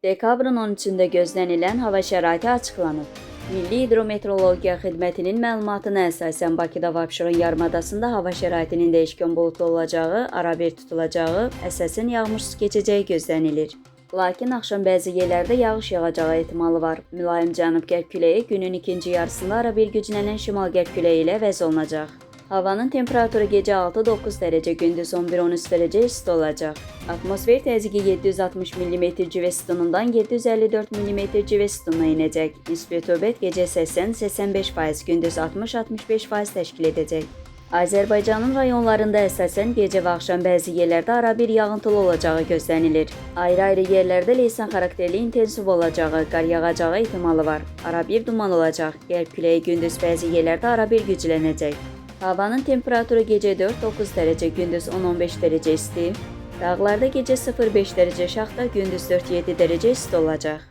Dekabrın 13-də gözlənilən hava şəraiti açıqlanıb. Milli Hidrometeorologiya Xidmətinin məlumatına əsasən Bakıda və Abşeron yarımadasında hava şəraitinin dəyişkən buludlu olacağı, arabir tutulacağı, əsasən yağmursuz keçəcəyi gözlənilir. Lakin axşam bəzi yerlərdə yağış yağacağı ehtimalı var. Mülayim cənub-qərb küləyi günün ikinci yarısında arabir güclənən şimal-qərb küləyi ilə əvəz olunacaq. Havanın temperaturu gecə 6-9 dərəcə, gündüz 11-13 dərəcə isti olacaq. Atmosfer təzyiqi 760 mm civə sütunundan 754 mm civə sütununa inəcək. Nisbi rütubət gecə 80-85%, gündüz 60-65% təşkil edəcək. Azərbaycanın rayonlarında əsasən gecə və axşam bəzi yerlərdə arabir yağıntılı olacağı gözlənilir. Ayrı-ayrı yerlərdə leysan xarakterli intensiv olacağı, qar yağacağı ehtimalı var. Arabir duman olacaq. Qərb küləyi gündüz bəzi yerlərdə arabir güclənəcək. Havanın temperaturu gecə 4-9 dərəcə, gündüz 10-15 dərəcə isti. Dağlarda gecə 0-5 dərəcə şaxta, gündüz 4-7 dərəcə isti olacaq.